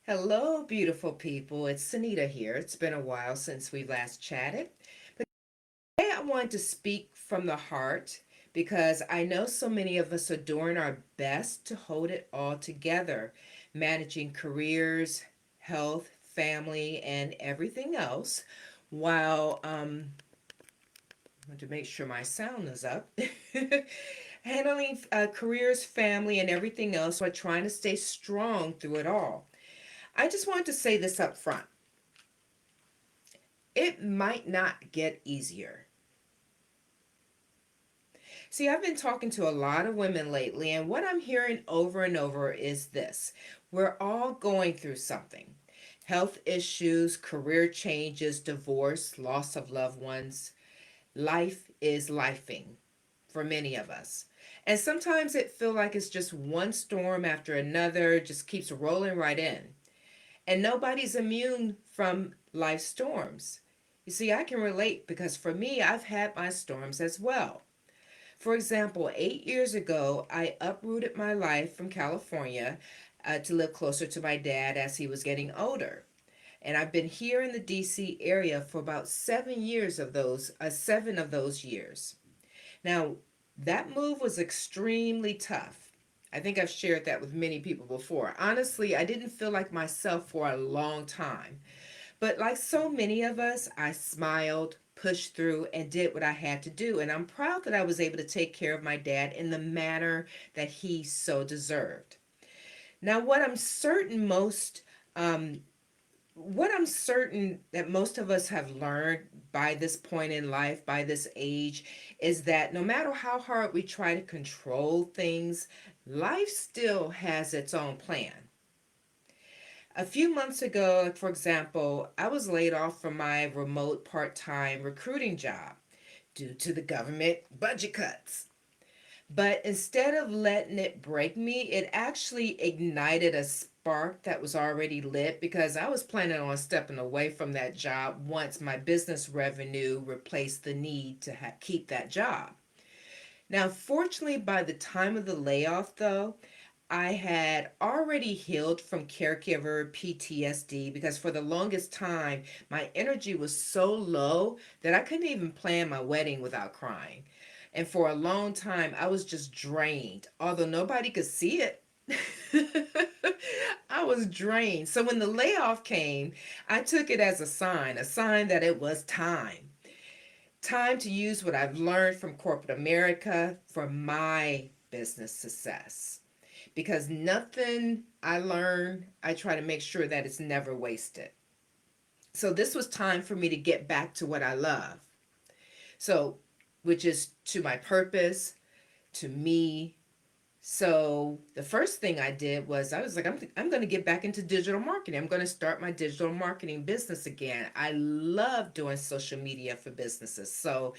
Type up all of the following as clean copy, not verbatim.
Hello, beautiful people. It's Sunita here. It's been a while since we last chatted. But today I want to speak from the heart because I know so many of us are doing our best to hold it all together, managing careers, health, family, and everything else while I want to make sure my sound is up. Handling careers, family, and everything else while trying to stay strong through it all. I just wanted to say this up front. It might not get easier. See, I've been talking to a lot of women lately, and what I'm hearing over and over is this: we're all going through something: health issues, career changes, divorce, loss of loved ones. Life is lifing for many of us. And sometimes it feels like it's just one storm after another, just keeps rolling right in. And nobody's immune from life storms. You see, I can relate because for me, I've had my storms as well. For example, 8 years ago, I uprooted my life from California to live closer to my dad as he was getting older. And I've been here in the DC area for about 7 years of those, 7 of those years. Now, that move was extremely tough. I think I've shared that with many people before. Honestly, I didn't feel like myself for a long time. But like so many of us, I smiled, pushed through, and did what I had to do. And I'm proud that I was able to take care of my dad in the manner that he so deserved. Now, um, what I'm certain that most of us have learned by this point in life, by this age, is that no matter how hard we try to control things, life still has its own plan. A few months ago, like for example, I was laid off from my remote part time recruiting job due to the government budget cuts. But instead of letting it break me, it actually ignited a spark that was already lit because I was planning on stepping away from that job once my business revenue replaced the need to keep that job. Now, fortunately, by the time of the layoff, though, I had already healed from caregiver PTSD because for the longest time, my energy was so low that I couldn't even plan my wedding without crying. And for a long time, I was just drained, although nobody could see it. I was drained. So when the layoff came, I took it as a sign that it was time. Time to use what I've learned from corporate America for my business success. Because nothing I learn, I try to make sure that it's never wasted. So this was time for me to get back to what I love. So, which is to my purpose, to me. So the first thing I did was I was like, I'm going to get back into digital marketing. I'm going to start my digital marketing business again. I love doing social media for businesses. So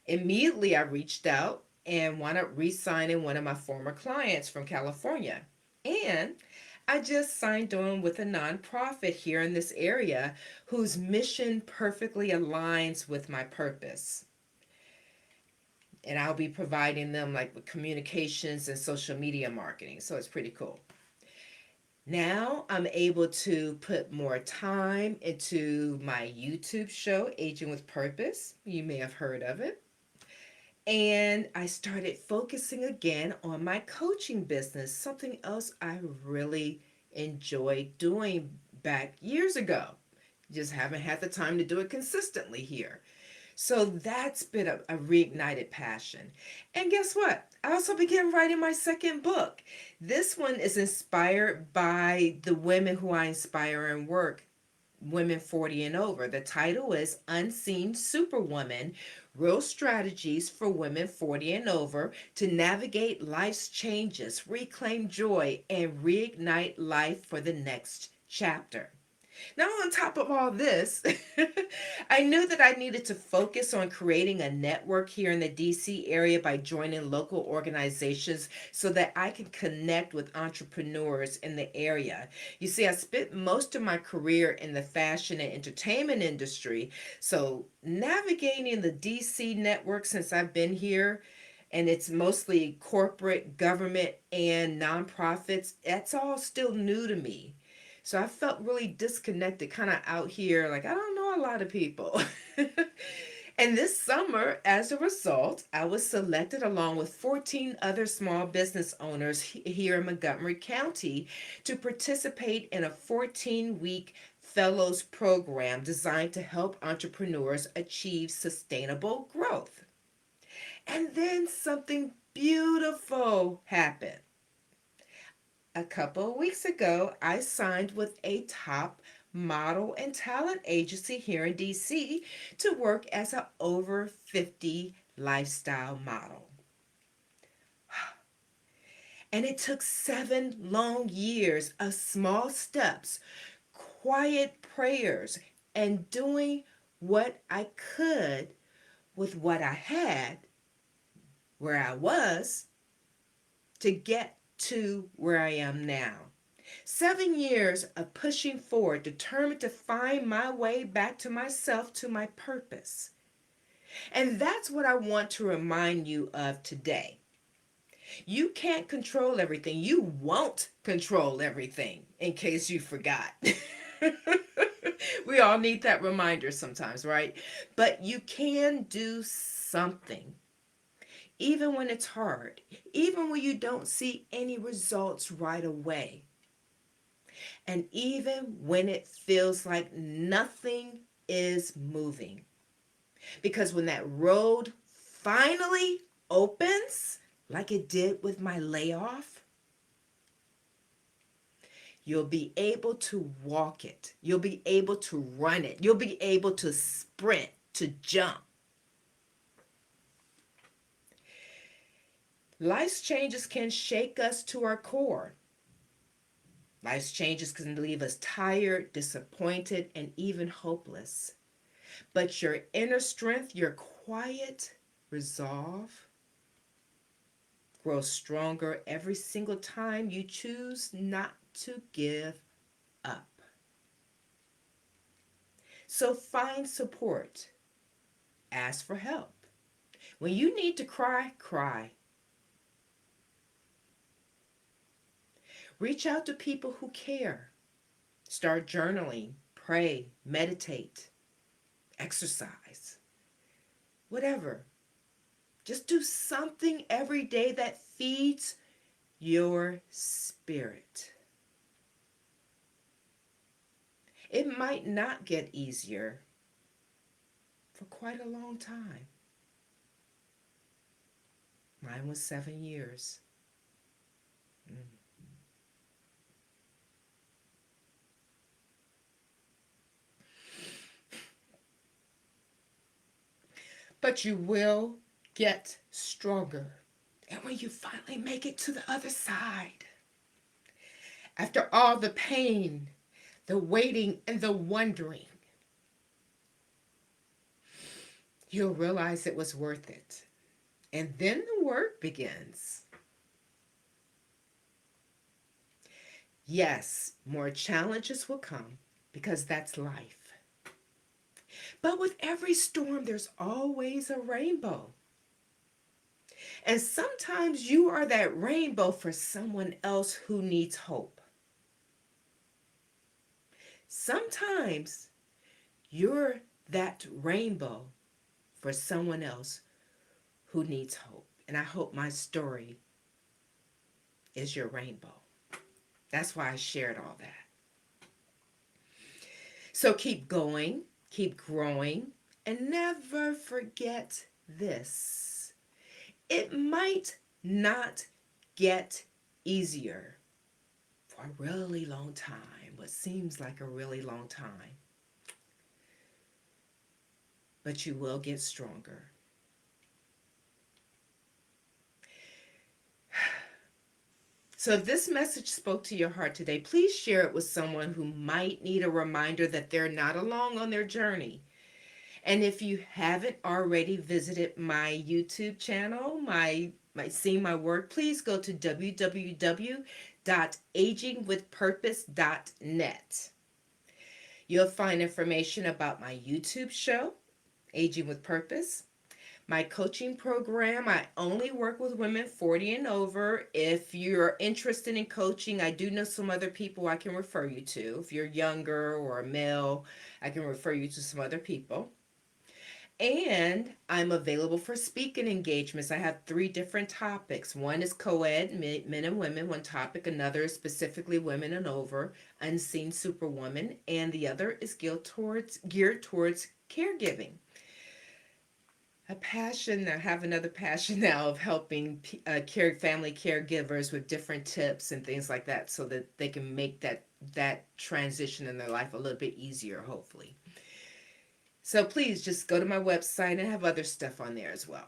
immediately I reached out and wound up re-signing one of my former clients from California. And I just signed on with a nonprofit here in this area whose mission perfectly aligns with my purpose. And I'll be providing them like with communications and social media marketing. So it's pretty cool. Now I'm able to put more time into my YouTube show, Aging with Purpose. You may have heard of it. And I started focusing again on my coaching business, something else I really enjoyed doing back years ago. Just haven't had the time to do it consistently here. So that's been a reignited passion. And guess what? I also began writing my second book. This one is inspired by the women who I inspire and work, women 40 and over. The title is Unseen Superwoman: Real Strategies for Women 40 and Over to Navigate Life's Changes, Reclaim Joy, and Reignite Life for the Next Chapter. Now, on top of all this, I knew that I needed to focus on creating a network here in the DC area by joining local organizations so that I can connect with entrepreneurs in the area. You see, I spent most of my career in the fashion and entertainment industry, so navigating the DC network since I've been here, and it's mostly corporate, government, and nonprofits, that's all still new to me. So I felt really disconnected, kind of out here, like I don't know a lot of people. And this summer, as a result, I was selected along with 14 other small business owners here in Montgomery County to participate in a 14-week fellows program designed to help entrepreneurs achieve sustainable growth. And then something beautiful happened. A couple of weeks ago, I signed with a top model and talent agency here in DC to work as an over 50 lifestyle model. And it took 7 long years of small steps, quiet prayers, and doing what I could with what I had, where I was, to get to where I am now. 7 years of pushing forward, determined to find my way back to myself, to my purpose. And that's what I want to remind you of today. You can't control everything. You won't control everything, in case you forgot. We all need that reminder sometimes, right? But you can do something, even when it's hard, even when you don't see any results right away. And even when it feels like nothing is moving. Because when that road finally opens, like it did with my layoff, you'll be able to walk it. You'll be able to run it. You'll be able to sprint, to jump. Life's changes can shake us to our core. Life's changes can leave us tired, disappointed, and even hopeless. But your inner strength, your quiet resolve, grows stronger every single time you choose not to give up. So find support. Ask for help. When you need to cry, cry. Reach out to people who care. Start journaling, pray, meditate, exercise, whatever. Just do something every day that feeds your spirit. It might not get easier for quite a long time. Mine was 7 years. But you will get stronger. And when you finally make it to the other side, after all the pain, the waiting, and the wondering, you'll realize it was worth it. And then the work begins. Yes, more challenges will come because that's life. But with every storm, there's always a rainbow. And sometimes you are that rainbow for someone else who needs hope. Sometimes you're that rainbow for someone else who needs hope. And I hope my story is your rainbow. That's why I shared all that. So keep going, keep growing, and never forget this. It might not get easier for a really long time, what seems like a really long time. But you will get stronger. So if this message spoke to your heart today, please share it with someone who might need a reminder that they're not alone on their journey. And if you haven't already visited my YouTube channel, seen my work, please go to www.agingwithpurpose.net. You'll find information about my YouTube show, Aging with Purpose, My coaching program, I only work with women 40 and over. If you're interested in coaching, I do know some other people I can refer you to. If you're younger or a male, I can refer you to some other people. And I'm available for speaking engagements. I have three different topics. One is co-ed, men and women, one topic. Another is specifically women and over, unseen superwoman. And the other is geared towards caregiving. A passion, I have another passion now of helping family caregivers with different tips and things like that so that they can make that transition in their life a little bit easier, hopefully. So please just go to my website and have other stuff on there as well.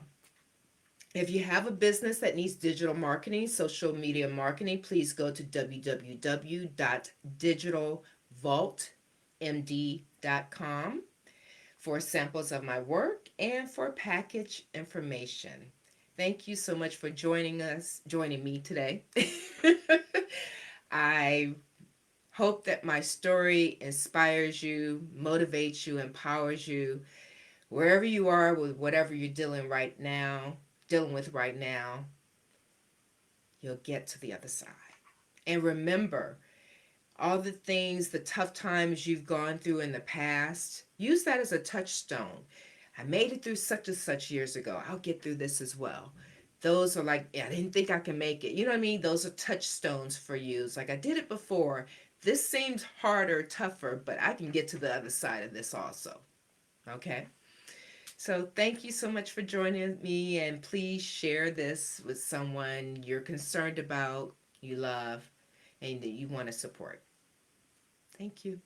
If you have a business that needs digital marketing, social media marketing, please go to www.digitalvaultmd.com for samples of my work and for package information. Thank you so much for joining me today. I hope that my story inspires you, motivates you, empowers you, wherever you are with whatever you're dealing with right now, you'll get to the other side. And remember, all the things, the tough times you've gone through in the past, use that as a touchstone. I made it through such and such years ago. I'll get through this as well. Those are like, yeah, I didn't think I can make it. You know what I mean? Those are touchstones for you. It's like, I did it before. This seems harder, tougher, but I can get to the other side of this also. Okay? So thank you so much for joining me, and please share this with someone you're concerned about, you love, and that you want to support. Thank you.